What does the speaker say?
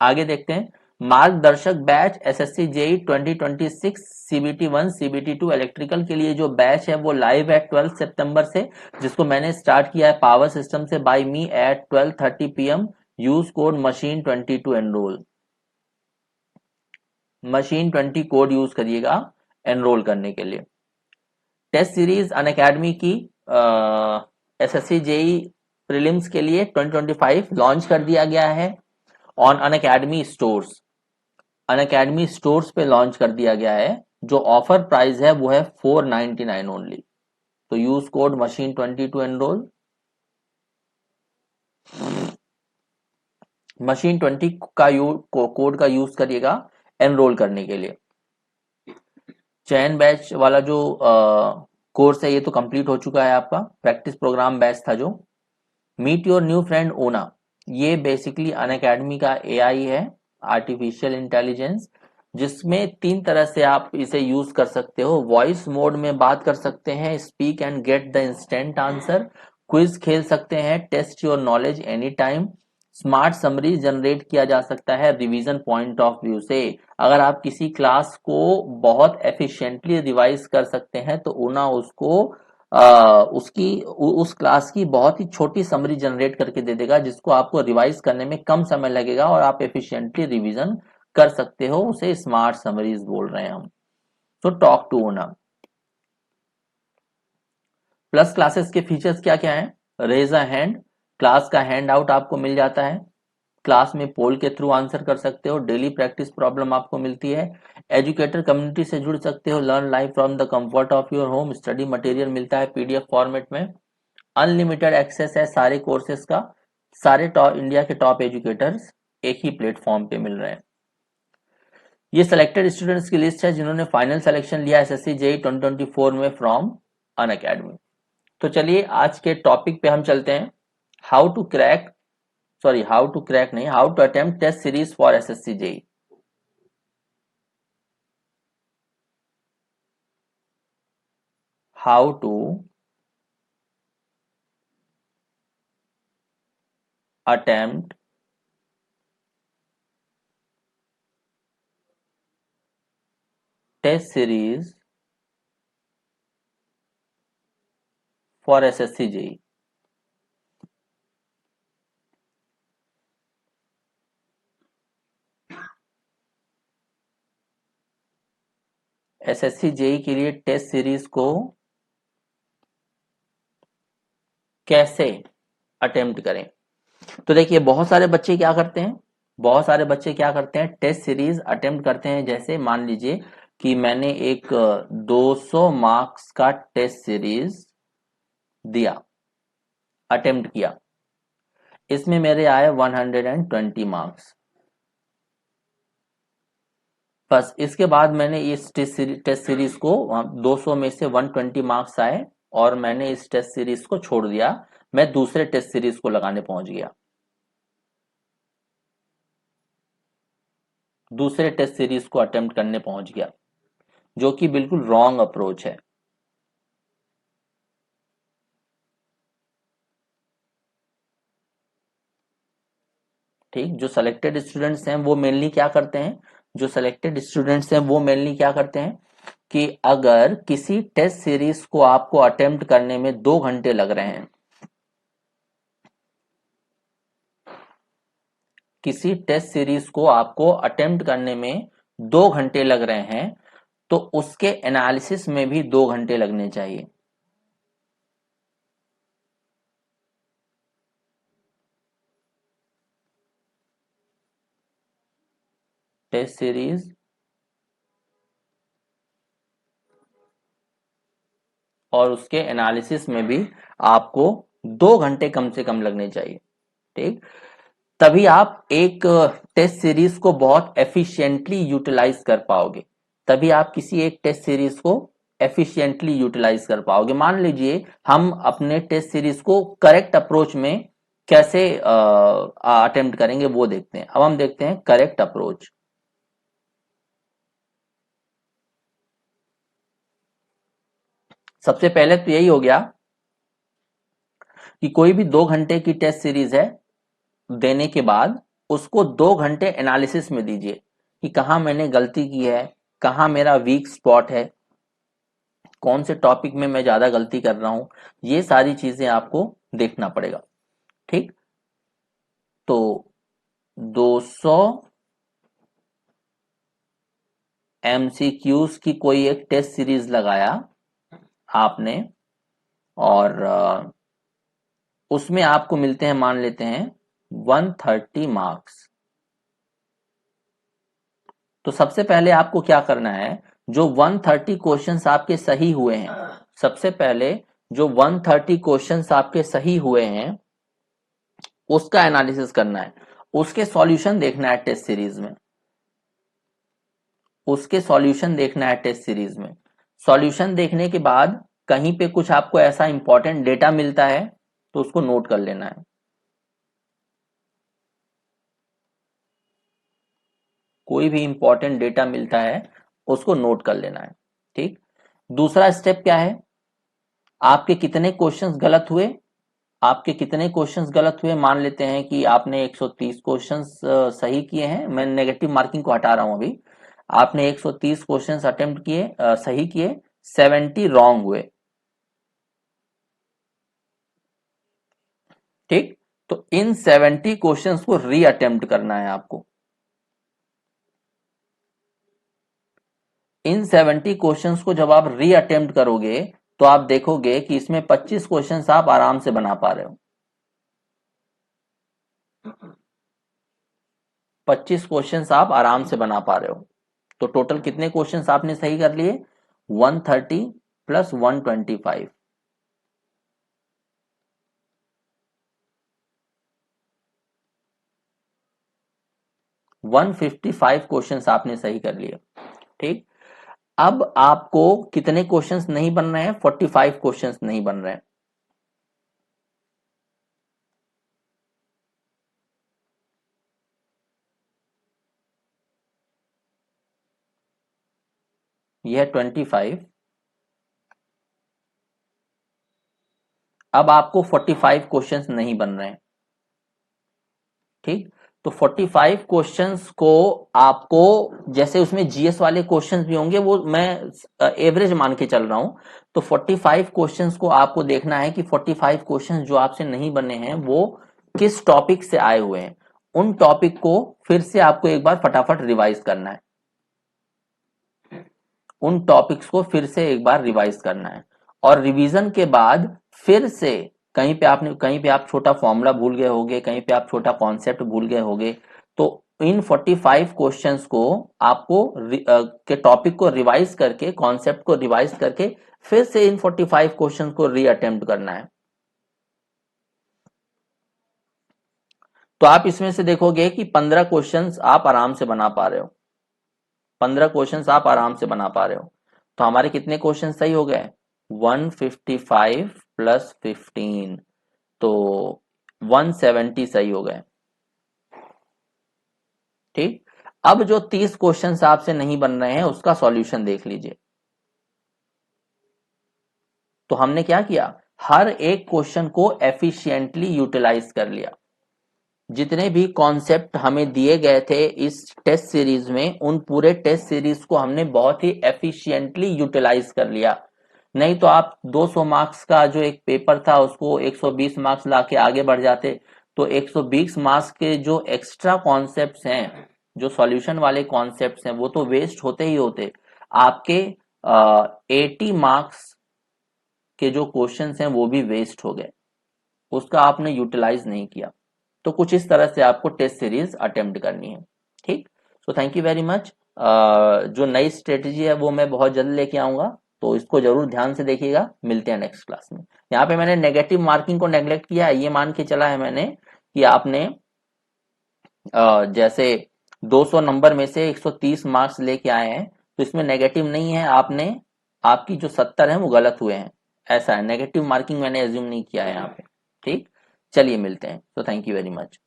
आगे देखते हैं, मार्गदर्शक batch SSC JE 2026 CBT 1 CBT 2 electrical के लिए जो बैच है वो लाइव है 12 सितंबर से, जिसको मैंने स्टार्ट किया है पावर सिस्टम से by me at 12:30 PM। Use code machine 20 to enroll, machine 20 code use करिएगा एनरोल करने के लिए। टेस्ट सीरीज अनअकैडमी की एसएससी जेई प्रीलिम्स के लिए 2025 लॉन्च कर दिया गया है on Unacademy stores. Unacademy stores पे लॉन्च कर दिया गया है। जो ऑफर प्राइस है वो है 499 ओनली। तो use code machine 20 to enroll, machine 20 का कोड का यूज करिएगा एनरोल करने के लिए। चयन बैच वाला जो कोर्स है ये तो कंप्लीट हो चुका है आपका, प्रैक्टिस प्रोग्राम बैच था जो। मीट योर न्यू फ्रेंड ओना, ये बेसिकली अनअकैडमी का एआई है, आर्टिफिशियल इंटेलिजेंस, जिसमें 3 तरह से आप इसे यूज कर सकते हो। वॉइस मोड में बात कर सकते हैं, speak and get the instant answer, quiz खेल सकते हैं, test your knowledge any time, smart summary generate किया जा सकता है रिवीजन पॉइंट ऑफ व्यू से। अगर आप किसी क्लास को बहुत एफिशिएंटली रिवाइज कर सकते हैं तो ओना उसको उस क्लास की बहुत ही छोटी समरी जनरेट करके दे देगा, जिसको आपको रिवाइज करने में कम समय लगेगा और आप एफिशिएंटली रिवीजन कर सकते हो। उसे स्मार्ट समरीज बोल रहे हैं हम। तो टॉक टू ओना। प्लस क्लासेस के फीचर्स क्या क्या हैं? रेज अ हैंड, क्लास का हैंड आउट आपको मिल जाता है, क्लास में पोल के थ्रू आंसर कर सकते हो, डेली प्रैक्टिस प्रॉब्लम आपको मिलती है, एजुकेटर कम्युनिटी से जुड़ सकते हो, learn live from the comfort of your home, study material मिलता है पीडीएफ फॉर्मेट में, अनलिमिटेड एक्सेस है सारे कोर्सेज का, सारे टॉप इंडिया के टॉप एजुकेटर्स एक ही प्लेटफॉर्म पे मिल रहे हैं। ये सिलेक्टेड स्टूडेंट्स की लिस्ट है जिन्होंने फाइनल सिलेक्शन लिया एसएससी जेई 2024 में फ्रॉम अनअकैडमी। तो चलिए आज के टॉपिक पे हम चलते हैं, how to crack how to crack नहीं, how to attempt test series for SSC JE. हाउ टू attempt test series for SSC JEE। SSC JE के लिए टेस्ट सीरीज को कैसे अटेम्प्ट करें? तो देखिए बहुत सारे बच्चे क्या करते हैं, टेस्ट सीरीज अटेम्प्ट करते हैं। जैसे मान लीजिए कि मैंने एक 200 मार्क्स का टेस्ट सीरीज दिया, अटेम्प्ट किया, इसमें मेरे आए 120 मार्क्स। बस इसके बाद मैंने इस टेस्ट सीरीज को 200 में से 120 मार्क्स आए और मैंने इस टेस्ट सीरीज को छोड़ दिया, मैं दूसरे टेस्ट सीरीज को लगाने पहुंच गया, दूसरे टेस्ट सीरीज को अटेम्प्ट करने पहुंच गया, जो कि बिल्कुल रॉन्ग अप्रोच है। ठीक, जो सिलेक्टेड स्टूडेंट्स हैं वो मेनली क्या करते हैं, कि अगर किसी टेस्ट सीरीज को आपको अटेम्प्ट करने में 2 घंटे लग रहे हैं, किसी टेस्ट सीरीज को आपको अटेम्प्ट करने में 2 घंटे लग रहे हैं, तो उसके एनालिसिस में भी 2 घंटे लगने चाहिए। टेस्ट सीरीज और उसके एनालिसिस में भी आपको 2 घंटे कम से कम लगने चाहिए। ठीक, तभी आप एक टेस्ट सीरीज को बहुत एफिशिएंटली यूटिलाइज कर पाओगे, तभी आप किसी एक टेस्ट सीरीज को एफिशिएंटली यूटिलाइज कर पाओगे। मान लीजिए हम अपने टेस्ट सीरीज को करेक्ट अप्रोच में कैसे अटेम्प्ट करेंगे वो देखते हैं। अब हम देखते हैं करेक्ट अप्रोच। सबसे पहले तो यही हो गया कि कोई भी 2 घंटे की टेस्ट सीरीज है, देने के बाद उसको 2 घंटे एनालिसिस में दीजिए कि कहाँ मैंने गलती की है, कहाँ मेरा वीक स्पॉट है, कौन से टॉपिक में मैं ज्यादा गलती कर रहा हूं, ये सारी चीजें आपको देखना पड़ेगा। ठीक, तो 200 MCQs की कोई एक टेस्ट सीरीज लगाया आपने, और उसमें आपको मिलते हैं, मान लेते हैं 130 मार्क्स। तो सबसे पहले आपको क्या करना है, जो 130 क्वेश्चंस आपके सही हुए हैं, सबसे पहले जो 130 क्वेश्चंस आपके सही हुए हैं उसका एनालिसिस करना है, उसके सॉल्यूशन देखना है टेस्ट सीरीज में, उसके सॉल्यूशन देखना है टेस्ट सीरीज में। सॉल्यूशन देखने के बाद कहीं पे कुछ आपको ऐसा इंपॉर्टेंट डेटा मिलता है तो उसको नोट कर लेना है। कोई भी इंपॉर्टेंट डेटा मिलता है उसको नोट कर लेना है। ठीक, दूसरा स्टेप क्या है, आपके कितने क्वेश्चंस गलत हुए, आपके कितने क्वेश्चंस गलत हुए, मान लेते हैं कि आपने 130 क्वेश्चंस सही किए हैं, मैं नेगेटिव मार्किंग को हटा रहा हूं अभी, आपने 130 क्वेश्चंस अटेम्प्ट किए, सही किए, 70 रॉन्ग हुए। ठीक, तो इन 70 क्वेश्चंस को री अटेम्प्ट करना है आपको। इन 70 क्वेश्चंस को जब आप री अटेम्प्ट करोगे तो आप देखोगे कि इसमें 25 क्वेश्चंस आप आराम से बना पा रहे हो। 25 क्वेश्चंस आप आराम से बना पा रहे हो। तो टोटल कितने क्वेश्चंस आपने सही कर लिए, 130 प्लस 125, 155 क्वेश्चंस आपने सही कर लिए। ठीक, अब आपको कितने क्वेश्चंस नहीं बन रहे हैं, 45 क्वेश्चंस नहीं बन रहे हैं। यह 25, अब आपको 45 क्वेश्चंस नहीं बन रहे हैं। ठीक, तो 45 क्वेश्चंस को आपको, जैसे उसमें जीएस वाले क्वेश्चंस भी होंगे, वो मैं एवरेज मान के चल रहा हूं, तो 45 क्वेश्चंस को आपको देखना है कि 45 क्वेश्चंस जो आपसे नहीं बने हैं वो किस टॉपिक से आए हुए हैं। उन टॉपिक को फिर से आपको एक बार फटाफट रिवाइज करना है, उन टॉपिक्स को फिर से एक बार रिवाइज करना है, और रिवीजन के बाद फिर से कहीं पे आप छोटा फॉर्मूला भूल गए होंगे, कहीं पे आप छोटा कॉन्सेप्ट भूल गए होंगे, तो इन 45 क्वेश्चंस को आपको के टॉपिक को रिवाइज करके, कॉन्सेप्ट को रिवाइज करके फिर से इन 45 क्वेश्चंस को री अटेम्प्ट करना है। तो आप इसमें से देखोगे कि 15 क्वेश्चंस आप आराम से बना पा रहे हो, 15 क्वेश्चंस आप आराम से बना पा रहे हो। तो हमारे कितने क्वेश्चन सही हो गए, 155 प्लस 15, तो 170 सही हो गए। ठीक, अब जो 30 क्वेश्चंस आपसे नहीं बन रहे हैं उसका सॉल्यूशन देख लीजिए। तो हमने क्या किया, हर एक क्वेश्चन को एफिशिएंटली यूटिलाइज कर लिया। जितने भी कॉन्सेप्ट हमें दिए गए थे इस टेस्ट सीरीज में, उन पूरे टेस्ट सीरीज को हमने बहुत ही एफिशिएंटली यूटिलाइज कर लिया। नहीं तो आप 200 मार्क्स का जो एक पेपर था उसको 120 मार्क्स लाके आगे बढ़ जाते, तो 120 मार्क्स के जो एक्स्ट्रा कॉन्सेप्ट्स हैं, जो सॉल्यूशन वाले कॉन्सेप्ट्स हैं, वो तो वेस्ट होते ही होते। आपके 80 मार्क्स के जो क्वेश्चंस हैं वो भी वेस्ट हो गए, उसका आपने यूटिलाइज नहीं किया। तो कुछ इस तरह से आपको टेस्ट सीरीज अटेम्प्ट करनी है। ठीक, so thank you very much. जो नई स्ट्रेटेजी है वो मैं बहुत जल्द लेके आऊंगा, तो इसको जरूर ध्यान से देखिएगा। मिलते हैं नेक्स्ट क्लास में। यहाँ पे मैंने नेगेटिव मार्किंग को नेग्लेक्ट किया है, ये मान के चला है मैंने कि आपने जैसे 200 नंबर में से 130 मार्क्स लेके आए हैं, तो इसमें नेगेटिव नहीं है, आपने आपकी जो 70 है वो गलत हुए हैं, ऐसा है। नेगेटिव मार्किंग मैंने एज्यूम नहीं किया है यहाँ पे। ठीक, चलिए मिलते हैं। तो थैंक यू वेरी मच।